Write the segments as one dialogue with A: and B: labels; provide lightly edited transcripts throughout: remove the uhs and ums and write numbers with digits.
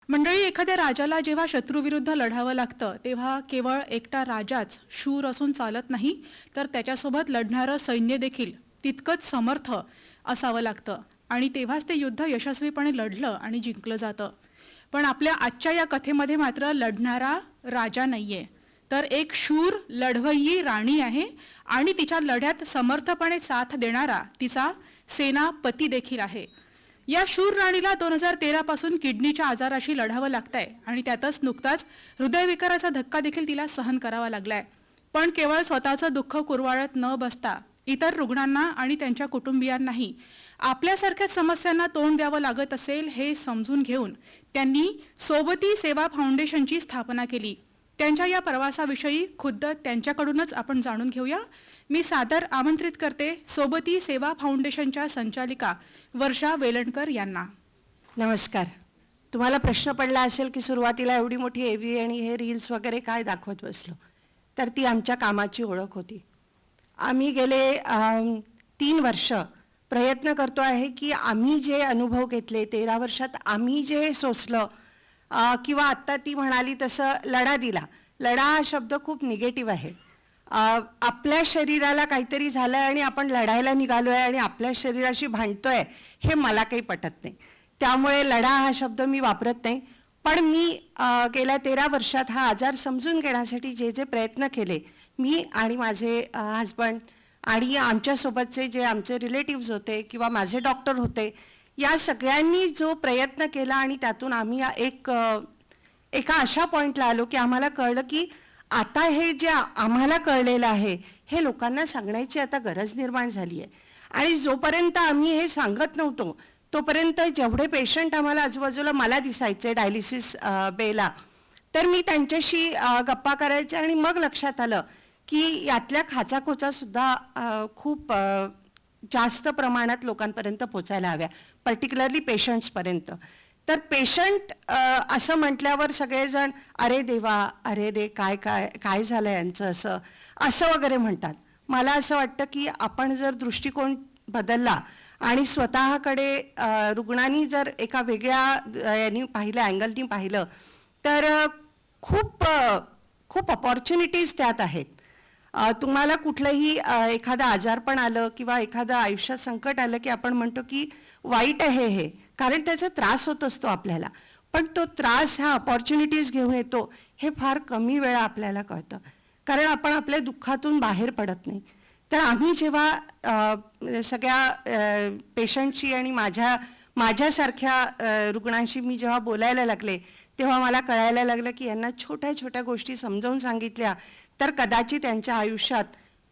A: मंडळी, एखाद्या राजाला जेव्हा शत्रूविरुद्ध लढावं लागतं तेव्हा केवळ एकटा राजाच शूर असून चालत नाही, तर त्याच्यासोबत लढणारं सैन्य देखील तितकंच समर्थ असावं लागतं आणि तेव्हाच ते युद्ध यशस्वीपणे लढलं आणि जिंकलं जातं. पण आपल्या आजच्या या कथेमध्ये मात्र लढणारा राजा नाहीये, तर एक शूर लढवय्यी राणी आहे आणि तिच्या लढ्यात समर्थपणे साथ देणारा तिचा सेनापती देखील आहे. या शूर राणीला 2013 पासून किडनीच्या आजाराशी लढावं लागतंय आणि त्यातच नुकताच हृदयविकाराचा धक्का देखील तिला सहन करावा लागलाय. पण केवळ स्वतःचं दुःख कुरवाळत न बसता इतर रुग्णांना आणि त्यांच्या कुटुंबियांनाही आपल्यासारख्याच समस्यांना तोंड द्यावं लागत असेल हे समजून घेऊन त्यांनी सोबती सेवा फाउंडेशनची स्थापना केली. त्यांच्या या प्रवासाविषयी खुद्द त्यांच्याकडूनच आपण जाणून घेऊया. मी सादर आमंत्रित करते सोबती सेवा फाउंडेशनच्या संचालिका वर्षा वेलणकर यांना.
B: नमस्कार. तुम्हाला प्रश्न पडला असेल की सुरुवातीला एवढी मोठी एव्ही आणि हे रील्स वगैरे काय दाखवत बसलो, तर ती आमच्या कामाची ओळख होती. आम्ही गेले 3 वर्ष प्रयत्न करतो आहे की आम्ही जे अनुभव घेतले 13 वर्षात आम्ही जे सोसलं, किंवा आत्ता ती म्हणाली तसं लढा दिला. लढा हा शब्द खूप निगेटिव्ह आहे. आपल्या शरीराला काहीतरी झालं आहे आणि आपण लढायला निघालो आहे आणि आपल्या शरीराशी भांडतोय, हे मला काही पटत नाही. त्यामुळे लढा हा शब्द मी वापरत नाही. पण मी गेल्या 13 वर्षात हा आजार समजून घेण्यासाठी जे जे प्रयत्न केले, मी आणि माझे हजबंड आणि आमच्यासोबतचे जे आमचे रिलेटिव्स होते किंवा माझे डॉक्टर होते, या सगळ्यांनी जो प्रयत्न केला आणि त्यातून आम्ही एका अशा पॉईंटला आलो की आम्हाला कळलं की आता हे जे आम्हाला कळलेलं आहे हे लोकांना सांगण्याची आता गरज निर्माण झाली आहे. आणि जोपर्यंत आम्ही हे सांगत नव्हतो तोपर्यंत जेवढे पेशंट आम्हाला आजूबाजूला मला दिसायचे डायलिसिस बेला, तर मी त्यांच्याशी गप्पा करायचे आणि मग लक्षात आलं की यातल्या खाचाखोचासुद्धा खूप जास्त प्रमाणात लोकांपर्यंत पोचायला हव्या, पर्टिक्युलरली पेशंट्सपर्यंत. तर पेशंट असं म्हटल्यावर सगळेजण अरे देवा, अरे रे, काय काय काय झालं यांचं, असं वगैरे म्हणतात. मला असं वाटतं की आपण जर दृष्टिकोन बदलला आणि स्वतःकडे रुग्णांनी जर एका वेगळ्या यांनी पाहिलं, अँगलनी पाहिलं, तर खूप खूप अपॉर्च्युनिटीज त्यात आहेत. तुम्हाला कुठलंही एखादं आजारपण आलं किंवा एखादं आयुष्यात संकट आलं की आपण म्हणतो की वाईट आहे हे, कारण त्याचा त्रास होत असतो आपल्याला. पण तो त्रास हा अपॉर्च्युनिटीज घेऊन येतो हे फार कमी वेळा आपल्याला कळतं, कारण आपण आपल्या दुःखातून बाहेर पडत नाही. तर आम्ही जेव्हा सगळ्या पेशंटशी आणि माझ्यासारख्या रुग्णांशी मी जेव्हा बोलायला लागले, तेव्हा मला कळायला लागलं की यांना छोट्या छोट्या गोष्टी समजावून सांगितल्या तर कदाचित त्यांच्या आयुष्यात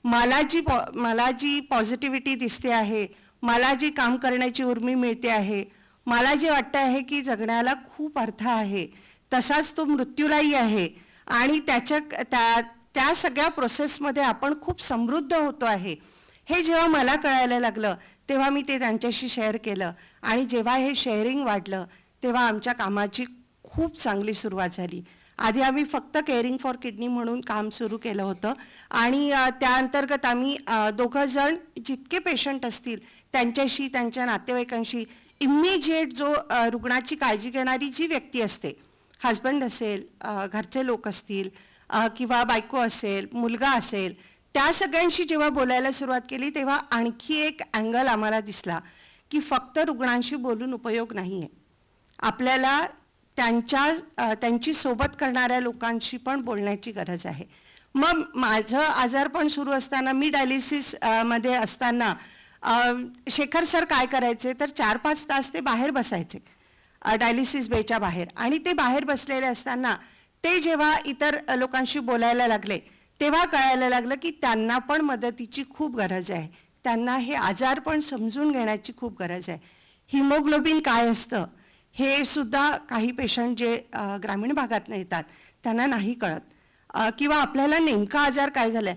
B: मला जी पॉझिटिव्हिटी दिसते आहे, मला जी काम करण्याची उर्मी मिळते आहे, मला जे वाटतं आहे की जगण्याला खूप अर्थ आहे, तसाच तो मृत्यूलाही आहे आणि त्या सगळ्या प्रोसेसमध्ये आपण खूप समृद्ध होतो आहे, हे जेव्हा मला कळायला लागलं तेव्हा मी ते त्यांच्याशी शेअर केलं. आणि जेव्हा हे शेअरिंग वाढलं तेव्हा आमच्या कामाची खूप चांगली सुरुवात झाली. आधी आम्ही फक्त केअरिंग फॉर किडनी म्हणून काम सुरू केलं होतं आणि त्या अंतर्गत आम्ही दोघं जण जितके पेशंट असतील त्यांच्याशी, त्यांच्या नातेवाईकांशी इमिजिएट जो रुग्णाची काळजी घेणारी जी व्यक्ती असते, हजबंड असेल, घरचे लोक असतील किंवा बायको असेल, मुलगा असेल, त्या सगळ्यांशी जेव्हा बोलायला सुरुवात केली तेव्हा आणखी एक अँगल आम्हाला दिसला की फक्त रुग्णांशी बोलून उपयोग नाही आहे, आपल्याला त्यांची सोबत करणाऱ्या लोकांशी पण बोलण्याची गरज आहे. मग माझं आजारपण सुरू असताना, मी डायलिसिस मध्ये असताना शेखर सर काय करायचे तर 4-5 तास ते बाहेर बसायचे डायलिसिस बेच्या बाहेर. आणि ते बाहेर बसलेले असताना ते जेव्हा इतर लोकांशी बोलायला लागले तेव्हा कळायला लागलं की त्यांना पण मदतीची खूप गरज आहे, त्यांना हे आजारपण समजून घेण्याची खूप गरज आहे. हिमोग्लोबिन काय असतं हे सुद्धा काही पेशंट जे ग्रामीण भागातून येतात त्यांना नाही कळत, किंवा आपल्याला नेमका आजार काय झालाय,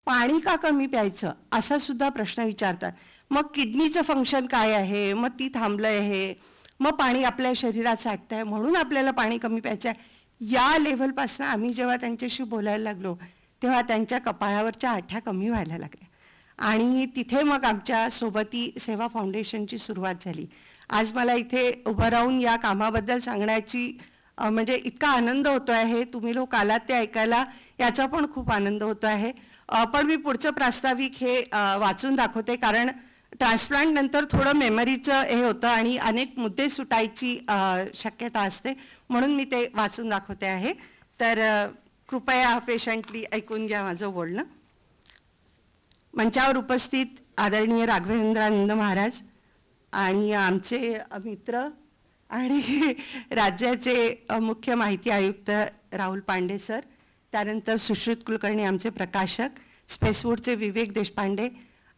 B: पाणी का कमी प्यायचं असा सुद्धा प्रश्न विचारतात. मग किडनीचं फंक्शन काय आहे, मग ती थांबलंय आहे, मग पाणी आपल्या शरीरात साठतंय म्हणून आपल्याला पाणी कमी प्यायचं आहे. या लेव्हलपासून आम्ही जेव्हा त्यांच्याशी बोलायला लागलो तेव्हा त्यांच्या कपाळावरच्या आठ्या कमी व्हायला लागल्या आणि तिथे मग आमच्या सोबती सेवा फाउंडेशनची सुरुवात झाली. आज मला इथे उभं राहून या कामाबद्दल सांगण्याची म्हणजे इतका आनंद होतो आहे, तुम्ही लोक आलात ते ऐकायला, याचा पण खूप आनंद होतो आहे. पण मी पुढचं प्रास्ताविक हे वाचून दाखवते, कारण ट्रान्सप्लांट नंतर थोडं मेमरीचं हे होतं आणि अनेक मुद्दे सुटायची शक्यता असते, म्हणून मी ते वाचून दाखवते आहे. तर कृपया पेशंटली ऐकून घ्या माझं बोलणं. मंचावर उपस्थित आदरणीय राघवेंद्रानंद महाराज आणि आमचे मित्र आणि राज्याचे मुख्य माहिती आयुक्त राहुल पांडे सर, त्यानंतर सुश्रुत कुलकर्णी आमचे प्रकाशक, स्पेसवूडचे विवेक देशपांडे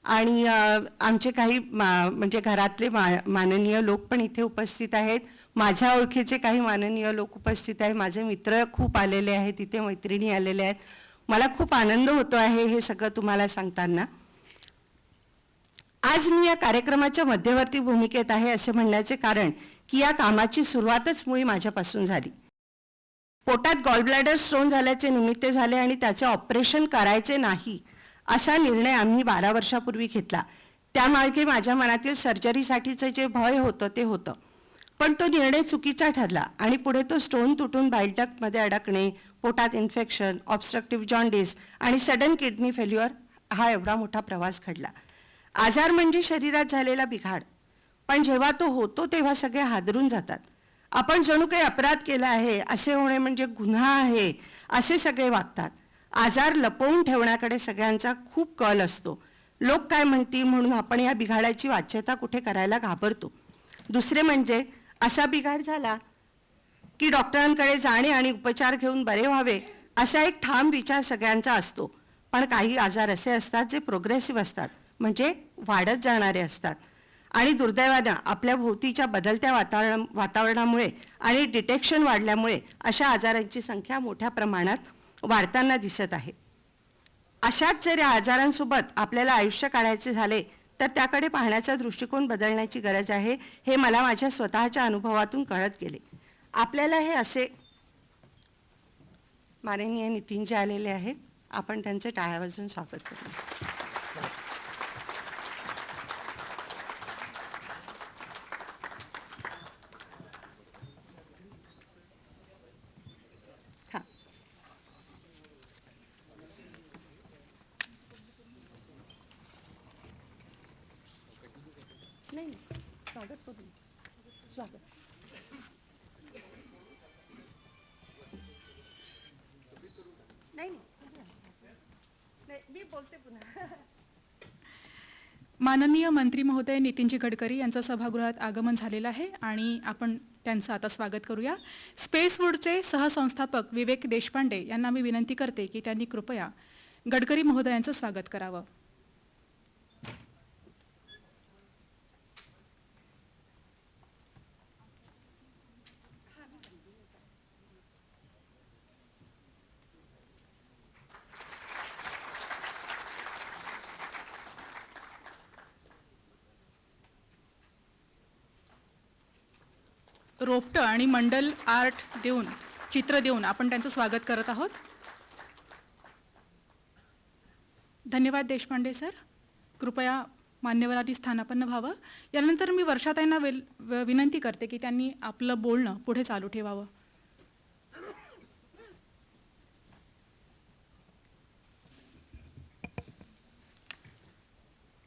B: आणि आमचे काही म्हणजे घरातले माननीय लोक पण इथे उपस्थित आहेत. माझ्या ओळखीचे काही माननीय लोक उपस्थित आहेत. माझे मित्र खूप आलेले आहेत, तिथे मैत्रिणी आलेल्या आहेत. मला खूप आनंद होतो आहे हे सगळं तुम्हाला सांगताना. आज मी या कार्यक्रमाच्या मध्यवर्ती भूमिकेत आहे असे म्हणण्याचे कारण की या कामाची सुरुवातच मुळी माझ्यापासून झाली. पोटात गॉलब्लॅडर स्टोन झाल्याचे निमित्त झाले आणि त्याचे ऑपरेशन करायचे नाही असा निर्णय आम्ही 12 वर्षापूर्वी घेतला. त्यामागे माझ्या मनातील सर्जरीसाठीचं जे भय होतं ते होतं, पण तो निर्णय चुकीचा ठरला आणि पुढे तो स्टोन तुटून बाईल डक्टमध्ये अडकणे, पोटात इन्फेक्शन, ऑब्स्ट्रक्टिव्ह जॉन्डिस आणि सडन किडनी फेल्युअर हा एवढा मोठा प्रवास घडला. आजार म्हणजे शरीरात झालेला बिघाड, पण जेव्हा तो होतो तेव्हा सगळे हादरून जातात. आपण जणू काही अपराध केला आहे असे होणे म्हणजे गुन्हा आहे असे सगळे वागतात. आजार लपवून ठेवण्याकडे सगळ्यांचा खूप कल असतो. लोक काय म्हणतील म्हणून आपण या बिघाडाची वाच्यता कुठे करायला घाबरतो. दुसरे म्हणजे असा बिघाड झाला की डॉक्टरांकडे जाणे आणि उपचार घेऊन बरे व्हावे असा एक ठाम विचार सगळ्यांचा असतो. पण काही आजार असे असतात जे प्रोग्रेसिव्ह असतात, म्हणजे वाढत जाणारे असतात आणि दुर्दैवानं आपल्या भोवतीच्या बदलत्या वातावरणामुळे आणि डिटेक्शन वाढल्यामुळे अशा आजारांची संख्या मोठ्या प्रमाणात वाढताना दिसत आहे. अशाच जर या आजारांसोबत आपल्याला आयुष्य काढायचे झाले तर त्याकडे पाहण्याचा दृष्टिकोन बदलण्याची गरज आहे, हे मला माझ्या स्वतःच्या अनुभवातून कळत गेले. आपल्याला हे असे माननीय नितीनजी आलेले आहेत, आपण त्यांचे टाळ्या वाजवून स्वागत करू. नाही, स्वागत करू. स्वागत. नाही नाही, मी बोलते पुन्हा.
A: माननीय मंत्री महोदय नितीनजी गडकरी यांचं सभागृहात आगमन झालेलं आहे आणि आपण त्यांचं आता स्वागत करूया. स्पेसवूडचे सहसंस्थापक विवेक देशपांडे यांना मी विनंती करते की त्यांनी कृपया गडकरी महोदयांचं स्वागत करावं. रोपटं आणि मंडल आर्ट देऊन, चित्र देऊन आपण त्यांचं स्वागत करत आहोत. धन्यवाद देशपांडे सर. कृपया मान्यवरांनी स्थानापन्न व्हावं. यानंतर मी वर्षाताईंना विनंती करते की त्यांनी आपलं बोलणं पुढे चालू ठेवावं.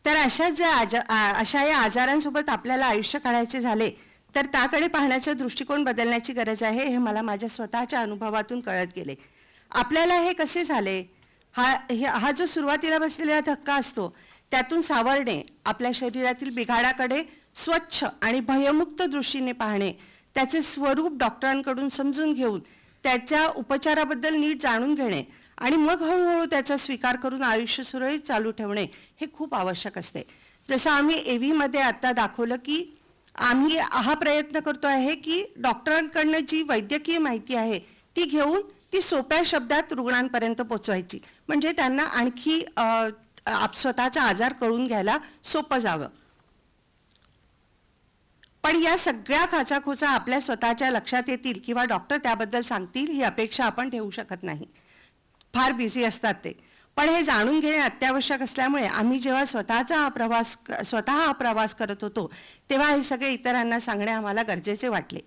B: तर अशा या आजारांसोबत आपल्याला आयुष्य काढायचे झाले तर त्याकडे पाहण्याचा दृष्टिकोन बदलण्याची गरज आहे, हे मला माझ्या स्वतःच्या अनुभवातून कळत गेले. आपल्याला हे कसे झाले, हा जो सुरुवातीला बसलेला धक्का असतो त्यातून सावरणे, आपल्या शरीरातील बिघाडाकडे स्वच्छ आणि भयमुक्त दृष्टीने पाहणे, त्याचे स्वरूप डॉक्टरांकडून समजून घेऊन त्याच्या उपचाराबद्दल नीट जाणून घेणे आणि मग हळूहळू त्याचा स्वीकार करून आयुष्य सुरळीत चालू ठेवणे हे खूप आवश्यक असते. जसं आम्ही एव्हीमध्ये आता दाखवलं की आम्ही हा प्रयत्न करतो आहे की डॉक्टरांकडनं जी वैद्यकीय माहिती आहे ती घेऊन ती सोप्या शब्दात रुग्णांपर्यंत पोचवायची, म्हणजे त्यांना आणखी स्वतःचा आजार कळून घ्यायला सोपं जावं. पण या सगळ्या खाचाखोचा आपल्या स्वतःच्या लक्षात येतील किंवा डॉक्टर त्याबद्दल सांगतील ही अपेक्षा आपण ठेवू शकत नाही. फार बिझी असतात ते. पण हे जाणून घेणे अत्यावश्यक असल्यामुळे आम्ही जेव्हा स्वतः हा प्रवास करत होतो तेव्हा हे सगळे इतरांना सांगणे आम्हाला गरजेचे वाटले.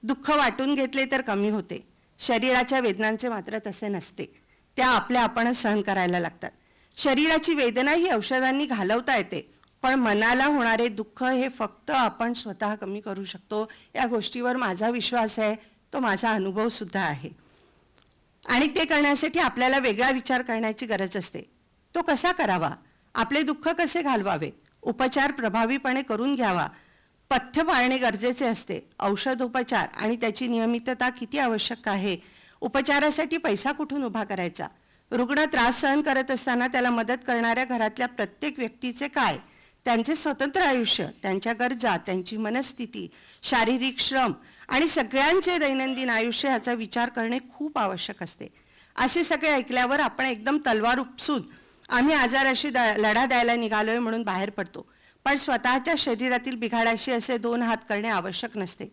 B: दुःख वाटून घेतले तर कमी होते. शरीराच्या वेदनांचे मात्र तसे नसते. त्या आपल्या आपणच सहन करायला लागतात. शरीराची वेदना ही औषधांनी घालवता येते, पण मनाला होणारे दुःख हे फक्त आपण स्वतः कमी करू शकतो. या गोष्टीवर माझा विश्वास आहे, तो माझा अनुभव सुद्धा आहे. आणि ते करण्यासाठी आपल्याला वेगळा विचार करण्याची गरज असते. तो कसा करावा, आपले दुःख कसे घालवावे, उपचार प्रभावीपणे करून घ्यावा, पथ्य पाळणे गरजेचे असते. औषधोपचार आणि त्याची नियमितता किती आवश्यक आहे. उपचारासाठी पैसा कुठून उभा करायचा. रुग्ण त्रास सहन करत असताना त्याला मदत करणाऱ्या घरातल्या प्रत्येक व्यक्तीचे काय, त्यांचे स्वतंत्र आयुष्य, त्यांच्या गरजा, त्यांची मनस्थिती, शारीरिक श्रम आणि सगळ्यांचे दैनंदिन आयुष्य याचा विचार करणे खूप आवश्यक असते. असे सगळे ऐकल्यावर आपण एकदम तलवार उपसून आम्ही आजाराशी लढा द्यायला निघालोय म्हणून बाहेर पडतो. पण स्वतःच्या शरीरातील बिघाडाशी असे 2 हात करणे आवश्यक नसते.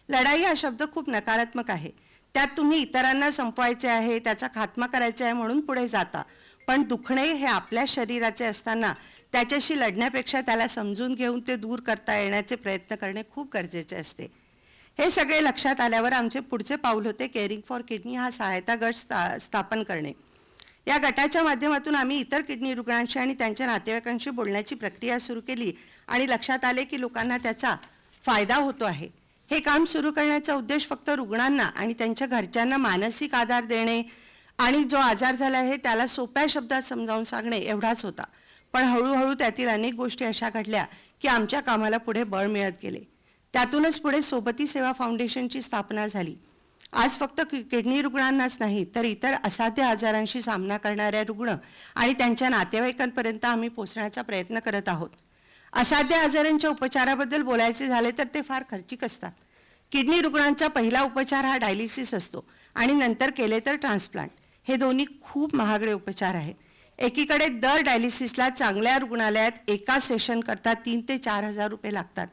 B: लढाई हा शब्द खूप नकारात्मक आहे. त्यात तुम्ही इतरांना संपवायचे आहे, त्याचा खात्मा करायचा आहे म्हणून पुढे जाता. पण दुखणे हे आपल्या शरीराचे असताना त्याच्याशी लढण्यापेक्षा त्याला समजून घेऊन ते दूर करता येण्याचे प्रयत्न करणे खूप गरजेचे असते. हे सगळे लक्षात आल्यावर आमचे पुढचे पाऊल होते केअरिंग फॉर किडनी हा सहायता गट स्थापन करणे. या गटाच्या माध्यमातून आम्ही इतर किडनी रुग्णांशी आणि त्यांच्या नातेवाईकांशी बोलण्याची प्रक्रिया सुरू केली आणि लक्षात आले की लोकांना त्याचा फायदा होतो आहे. हे काम सुरू करण्याचा उद्देश फक्त रुग्णांना आणि त्यांच्या घरच्यांना मानसिक आधार देणे आणि जो आजार झाला आहे त्याला सोप्या शब्दात समजावून सांगणे एवढाच होता. पण हळूहळू त्यातील अनेक गोष्टी अशा घडल्या की आमच्या कामाला पुढे बळ मिळत गेले. त्यातूनच पुढे सोबती सेवा फाउंडेशनची स्थापना झाली. आज फक्त किडनी रुग्णांनाच नाही तर इतर असाध्य आजारांशी सामना करणाऱ्या रुग्ण आणि त्यांच्या नातेवाईकांपर्यंत आम्ही पोहोचण्याचा प्रयत्न करत आहोत. असाध्य आजारांच्या उपचाराबद्दल बोलायचे झाले तर ते फार खर्चिक असतात. किडनी रुग्णांचा पहिला उपचार हा डायलिसिस असतो आणि नंतर केले तर ट्रान्सप्लांट. हे दोन्ही खूप महागडे उपचार आहेत. एकीकडे दर डायलिसिसला चांगल्या रुग्णालयात एका सेशन करता 3 ते 4 हजार रुपये लागतात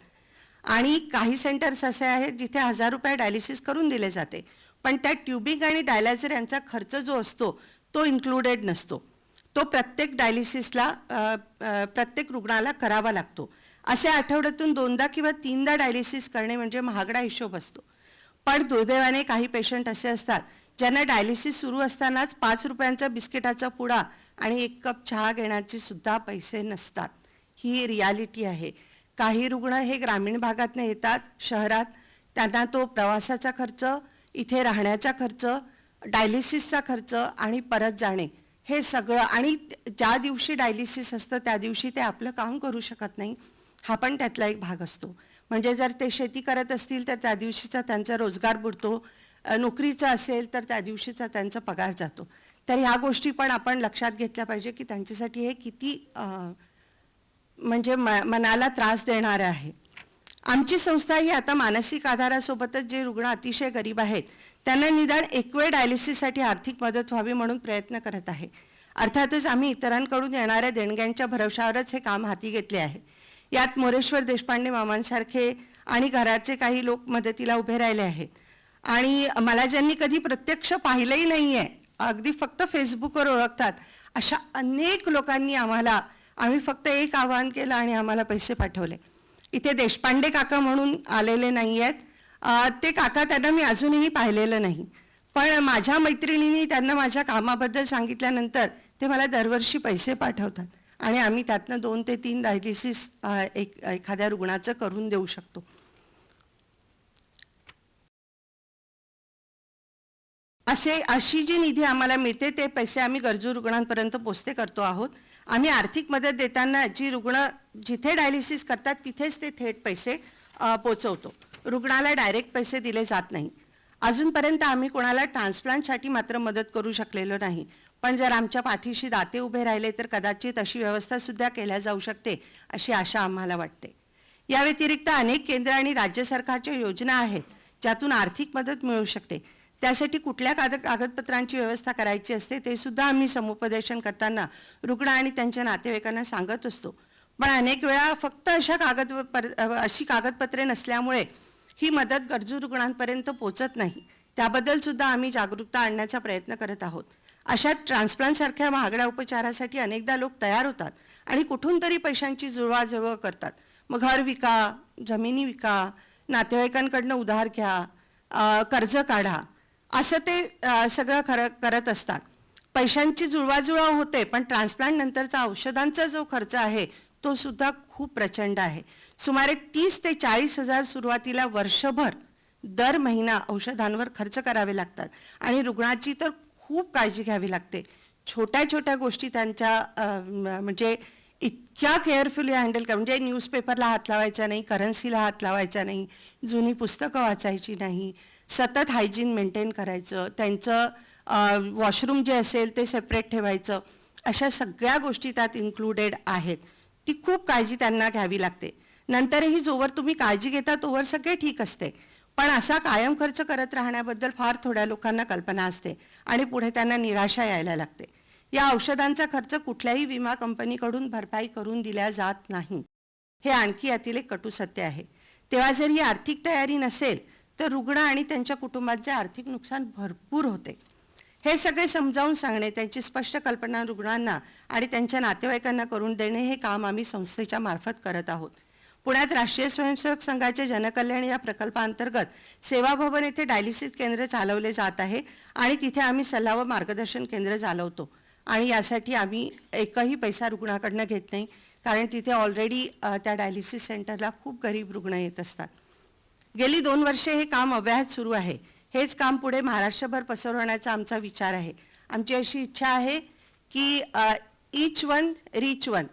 B: आणि काही सेंटर्स असे आहेत जिथे 1000 रुपये डायलिसिस करून दिले जाते, पण त्यात ट्यूबिंग आणि डायलायझर यांचा खर्च जो असतो तो इन्क्लुडेड नसतो. तो प्रत्येक डायलिसिसला प्रत्येक रुग्णाला करावा लागतो. असे आठवड्यातून 2दा किंवा 3दा डायलिसिस करणे म्हणजे महागडा हिशोब असतो. पण दुर्दैवाने काही पेशंट असे असतात ज्यांना डायलिसिस सुरू असतानाच 5 रुपयांचा बिस्किटाचा पुडा आणि 1 कप चहा घेण्याचे सुद्धा पैसे नसतात. ही रियालिटी आहे. काही रुग्ण हे ग्रामीण भागातून येतात शहरात, त्यांना तो प्रवासाचा खर्च, इथे राहण्याचा खर्च, डायलिसिसचा खर्च आणि परत जाणे हे सगळं, आणि ज्या दिवशी डायलिसिस असतं त्या दिवशी ते आपलं काम करू शकत नाही. हा पण त्यातला एक भाग असतो. म्हणजे जर ते शेती करत असतील तर त्या दिवशीचा त्यांचा रोजगार बुडतो, नोकरीचा असेल तर त्या दिवशीचा त्यांचा पगार जातो. तर ह्या गोष्टी पण आपण लक्षात घेतल्या पाहिजे की त्यांच्यासाठी हे किती म्हणजे मनाला त्रास देणारे आहे. आमची संस्था ही आता मानसिक आधारासोबतच जे रुग्ण अतिशय गरीब आहेत त्यांना निदान एक वेळ डायलिसिससाठी आर्थिक मदत व्हावी म्हणून प्रयत्न करत आहे. अर्थातच आम्ही इतरांकडून येणाऱ्या देणग्यांच्या भरवशावरच हे काम हाती घेतले आहे. यात मोरेश्वर देशपांडे मामांसारखे आणि घराचे काही लोक मदतीला उभे राहिले आहेत. आणि मला ज्यांनी कधी प्रत्यक्ष पाहिलंही नाही आहे, अगदी फक्त फेसबुकवर ओळखतात, अशा अनेक लोकांनी आम्ही फक्त एक आवाहन केलं आणि आम्हाला पैसे पाठवले. इथे देशपांडे काका म्हणून आलेले नाही आहेत. ते काका त्यांना मी अजूनही पाहिलेलं नाही, पण माझ्या मैत्रिणींनी त्यांना माझ्या कामाबद्दल सांगितल्यानंतर ते मला दरवर्षी पैसे पाठवतात आणि आम्ही त्यातनं 2 ते 3 डायलिसिस एखाद्या रुग्णाचं करून देऊ शकतो. अशी जी निधी आम्हाला मिळते ते पैसे आम्ही गरजू रुग्णांपर्यंत पोचते करतो आहोत. आम्ही आर्थिक मदत देताना जी रुग्ण जिथे डायलिसिस करतात तिथेच ते थेट पैसे पोचवतो. रुग्णाला डायरेक्ट पैसे दिले जात नाही. अजूनपर्यंत आम्ही कोणाला ट्रान्सप्लांटसाठी मात्र मदत करू शकलेलो नाही, पण जर आमच्या पाठीशी दाते उभे राहिले तर कदाचित अशी व्यवस्था सुद्धा केल्या जाऊ शकते अशी आशा आम्हाला वाटते. या व्यतिरिक्त अनेक केंद्र आणि राज्य सरकारच्या योजना आहेत ज्यातून आर्थिक मदत मिळू शकते. त्यासाठी कुठल्या कागदपत्रांची व्यवस्था करायची असते ते सुद्धा आम्ही समुपदेशन करताना रुग्ण आणि त्यांच्या नातेवाईकांना सांगत असतो. पण अनेक वेळा फक्त अशी कागदपत्रे नसल्यामुळे ही मदत गरजू रुग्णांपर्यंत पोचत नाही. त्याबद्दल सुद्धा आम्ही जागरूकता आणण्याचा प्रयत्न करत आहोत. अशा ट्रान्सप्लांटसारख्या महागड्या उपचारासाठी अनेकदा लोक तयार होतात आणि कुठून तरी पैशांची जुळवाजुळव करतात. मग घर विका, जमिनी विका, नातेवाईकांकडनं उधार घ्या, कर्ज काढा, असं ते सगळं करत असतात. पैशांची जुळवाजुळव होते, पण ट्रान्सप्लांट नंतरचा औषधांचा जो खर्च आहे तो सुद्धा खूप प्रचंड आहे. सुमारे 30 ते 40,000 सुरुवातीला वर्षभर दर महिना औषधांवर खर्च करावे लागतात आणि रुग्णाची तर खूप काळजी घ्यावी लागते. छोट्या छोट्या गोष्टी त्यांच्या म्हणजे इतक्या केअरफुली हँडल कर, म्हणजे न्यूजपेपरला हात लावायचा नाही, करन्सीला हात लावायचा नाही, जुनी पुस्तकं वाचायची नाही, सतत हायजीन मेंटेन करायचं, त्यांचं वॉशरूम जे असेल ते सेपरेट ठेवायचं, अशा सगळ्या गोष्टी त्यात इन्क्लुडेड आहेत. ती खूप काळजी त्यांना घ्यावी लागते. नंतरही जोवर तुम्ही काळजी घेता तोवर सगळे ठीक असते, पण असा कायम खर्च करत राहण्याबद्दल फार थोड्या लोकांना कल्पना असते आणि पुढे त्यांना निराशा यायला लागते. या औषधांचा खर्च कुठल्याही विमा कंपनीकडून भरपाई करून दिल्या जात नाही, हे आणखी यातील एक कटू सत्य आहे. तेव्हा जर ही आर्थिक तयारी नसेल तर रुग्ण आणि त्यांच्या कुटुंबाचे आर्थिक नुकसान भरपूर होते. हे सगळे समजावून सांगणे, त्यांची स्पष्ट कल्पना रुग्णांना आणि त्यांच्या नातेवाईकांना करून देणे हे काम आम्ही संस्थेच्या मार्फत करत आहोत. पुण्यात राष्ट्रीय स्वयंसेवक संघाच्या जनकल्याण या प्रकल्पाअंतर्गत सेवा भवन येथे डायलिसिस केंद्र चालवले जात आहे आणि तिथे आम्ही सल्ला व मार्गदर्शन केंद्र चालवतो आणि यासाठी आम्ही एकही पैसा रुग्णाकडनं घेत नाही, कारण तिथे ऑलरेडी त्या डायलिसिस सेंटरला खूप गरीब रुग्ण येत असतात. गेली 2 वर्षे हे काम अव्याहत सुरू आहे. हेच काम पुढे महाराष्ट्रभर पसरवण्याचा आमचा विचार आहे. आमची अशी इच्छा आहे की ईच वन रीच वन,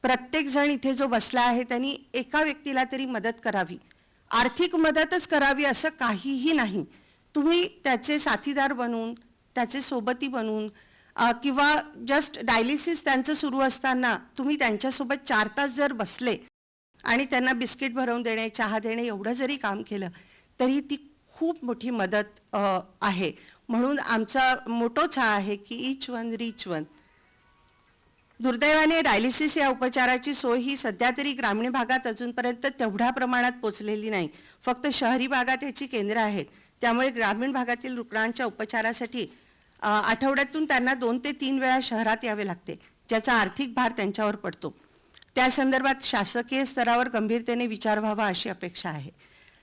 B: प्रत्येक जण इथे जो बसला आहे त्यांनी एका व्यक्तीला तरी मदत करावी. आर्थिक मदतच करावी असं काहीही नाही. तुम्ही त्याचे साथीदार बनून, त्याचे सोबती बनून किंवा जस्ट डायलिसिस त्यांचं सुरू असताना तुम्ही त्यांच्यासोबत 4 तास जर बसले आणि त्यांना बिस्किट भरवून देणे, चहा देणे एवढं जरी काम केलं तरी ती खूप मोठी मदत आहे. म्हणून आमचा मोटोच हा आहे की ईच वन रीच वन. दुर्दैवाने डायलिसिस या उपचाराची सोय ही सध्या तरी ग्रामीण भागात अजूनपर्यंत तेवढ्या प्रमाणात पोचलेली नाही. फक्त शहरी भागात याची केंद्र आहेत. त्यामुळे ग्रामीण भागातील रुग्णांच्या उपचारासाठी आठवड्यातून त्यांना 2 ते 3 वेळा शहरात यावे लागते, ज्याचा आर्थिक भार त्यांच्यावर पडतो. त्या संदर्भात शासकीय स्तरावर गंभीरतेने विचार व्हावा अशी अपेक्षा आहे.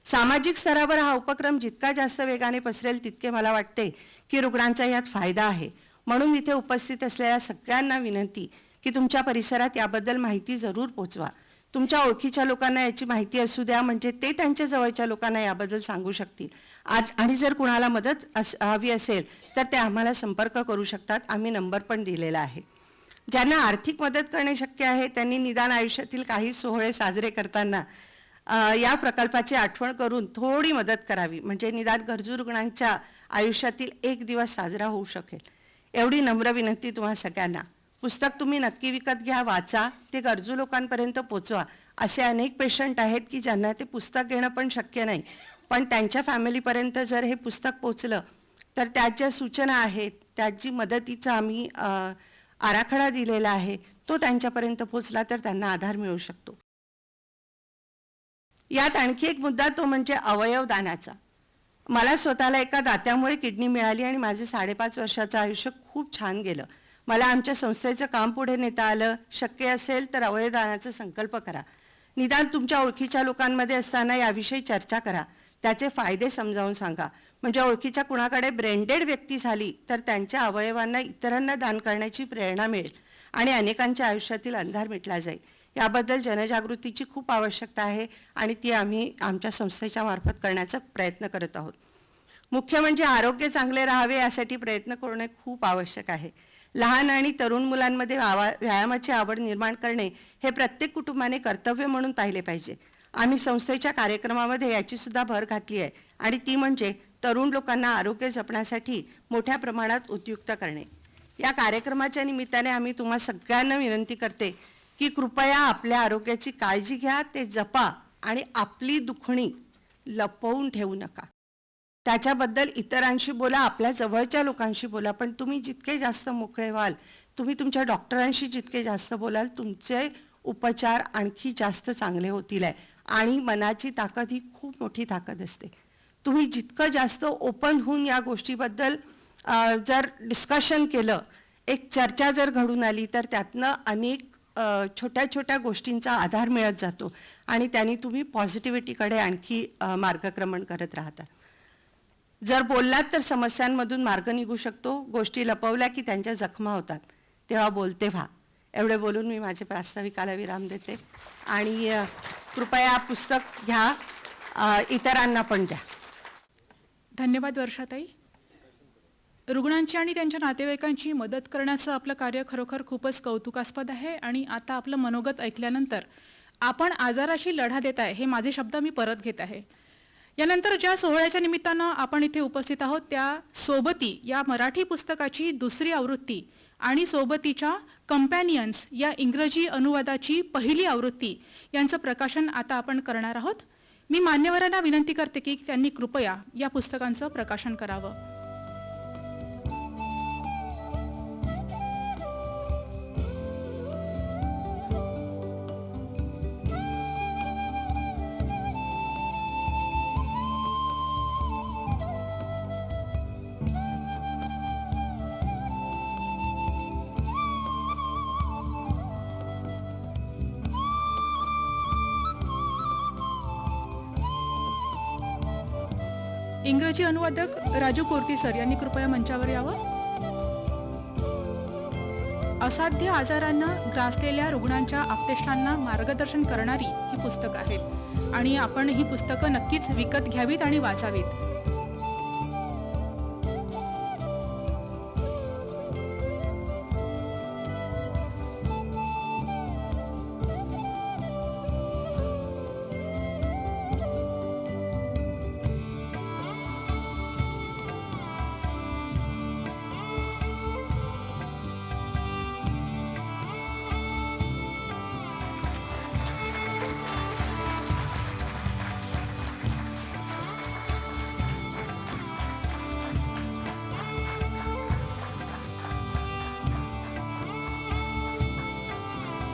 B: सामाजिक स्तरावर हा उपक्रम जितका जास्त वेगाने पसरेल तितके मला वाटते की रुग्णांचा यात फायदा आहे. म्हणून इथे उपस्थित असलेल्या सगळ्यांना विनंती की तुमच्या परिसरात याबद्दल माहिती जरूर पोचवा. तुमच्या ओळखीच्या लोकांना याची माहिती असू द्या, म्हणजे ते त्यांच्या जवळच्या लोकांना याबद्दल सांगू शकतील. आणि जर कुणाला मदत हवी असेल तर ते आम्हाला संपर्क करू शकतात. आम्ही नंबर पण दिलेला आहे. ज्यांना आर्थिक मदत करणे शक्य आहे त्यांनी निदान आयुष्यातील काही सोहळे साजरे करताना या प्रकल्पाची आठवण करून थोडी मदत करावी, म्हणजे निदान गरजू रुग्णांच्या आयुष्यातील एक दिवस साजरा होऊ शकेल. एवढी नम्र विनंती तुम्हा सगळ्यांना. पुस्तक तुम्ही नक्की विकत घ्या, वाचा, ते गरजू लोकांपर्यंत पोचवा. असे अनेक पेशंट आहेत की ज्यांना ते पुस्तक घेणं पण शक्य नाही, पण त्यांच्या फॅमिलीपर्यंत जर हे पुस्तक पोचलं तर त्यात ज्या सूचना आहेत, त्यात जी मदतीचा आम्ही आराखडा दिलेला आहे तो त्यांच्यापर्यंत पोचला तर त्यांना आधार मिळू शकतो. यात आणखी एक मुद्दा तो म्हणजे अवयव दानाचा. मला स्वतःला एका दात्यामुळे किडनी मिळाली आणि माझे 5.5 वर्षाचं आयुष्य खूप छान गेलं. मला आमच्या संस्थेचं काम पुढे नेता आलं. शक्य असेल तर अवयवदानाचा संकल्प करा. निदान तुमच्या ओळखीच्या लोकांमध्ये असताना याविषयी चर्चा करा. त्याचे फायदे समजावून सांगा. म्हणजे ओळखीच्या कुणाकडे ब्रेनडेड व्यक्ती झाली तर त्यांच्या अवयवांना इतरांना दान करण्याची प्रेरणा मिळेल आणि अनेकांच्या आयुष्यातील अंधार मिटला जाईल. याबद्दल जनजागृतीची खूप आवश्यकता आहे आणि ती आम्ही आमच्या संस्थेच्या मार्फत करण्याचा प्रयत्न करत आहोत. मुख्य म्हणजे आरोग्य चांगले राहावे यासाठी प्रयत्न करणे खूप आवश्यक आहे. लहान आणि तरुण मुलांमध्ये व्यायामाची आवड निर्माण करणे हे प्रत्येक कुटुंबाने कर्तव्य म्हणून पाहिले पाहिजे. आम्ही संस्थेच्या कार्यक्रमामध्ये याची सुद्धा भर घातली आहे आणि ती म्हणजे तरुण लोकांना आरोग्य जपण्यासाठी मोठ्या प्रमाणात उद्युक्त करणे. या कार्यक्रमाच्या निमित्ताने आम्ही तुम्हा सगळ्यांना विनंती करते की कृपया आपल्या आरोग्याची काळजी घ्या, ते जपा आणि आपली दुखणी लपवून ठेवू नका. त्याच्याबद्दल इतरांशी बोला, आपल्या जवळच्या लोकांशी बोला, पण तुम्ही जितके जास्त मोकळे व्हाल, तुम्ही तुमच्या डॉक्टरांशी जितके जास्त बोलाल, तुमचे उपचार आणखी जास्त चांगले होतील आहे. आणि मनाची ताकद ही खूप मोठी ताकद असते. तुम्ही जितकं जास्त ओपन होऊन या गोष्टीबद्दल जर डिस्कशन केलं, एक चर्चा जर घडून आली तर त्यातनं अनेक छोट्या छोट्या गोष्टींचा आधार मिळत जातो आणि त्यांनी तुम्ही पॉझिटिव्हिटीकडे आणखी मार्गक्रमण करत राहता. जर बोललात तर समस्यांमधून मार्ग निघू शकतो. गोष्टी लपवल्या की त्यांच्या जखमा होतात. तेव्हा बोलते व्हा. एवढे बोलून मी माझे प्रास्ताविकाला विराम देते आणि कृपया पुस्तक घ्या, इतरांना पण द्या.
A: धन्यवाद वर्षाताई. रुग्णांची आणि त्यांच्या नातेवाईकांची मदत करण्याचं आपलं कार्य खरोखर खूपच कौतुकास्पद आहे. आणि आता आपलं मनोगत ऐकल्यानंतर आपण आजाराशी लढा देत आहे, हे माझे शब्द मी परत घेत आहे. यानंतर ज्या सोहळ्याच्या निमित्तानं आपण इथे उपस्थित आहोत त्या सोबती या मराठी पुस्तकाची दुसरी आवृत्ती आणि सोबतीच्या कंपॅनियन्स या इंग्रजी अनुवादाची पहिली आवृत्ती यांचं प्रकाशन आता आपण करणार आहोत. मी मान्यवरांना विनंती करते की त्यांनी कृपया या पुस्तकांचं प्रकाशन करावं. इंग्रजी अनुवादक राजू कोर्ती सर यांनी कृपया मंचावर यावं. असाध्य आजारांना ग्रासलेल्या रुग्णांच्या आप्तेष्टांना मार्गदर्शन करणारी ही पुस्तकं आहेत आणि आपण ही पुस्तकं नक्कीच विकत घ्यावीत आणि वाचावीत.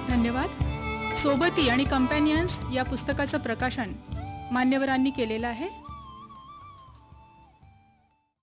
A: धन्यवाद. सोबती आणि कंपॅनियन्स या पुस्तकाचं प्रकाशन मान्यवरांनी केलेलं आहे.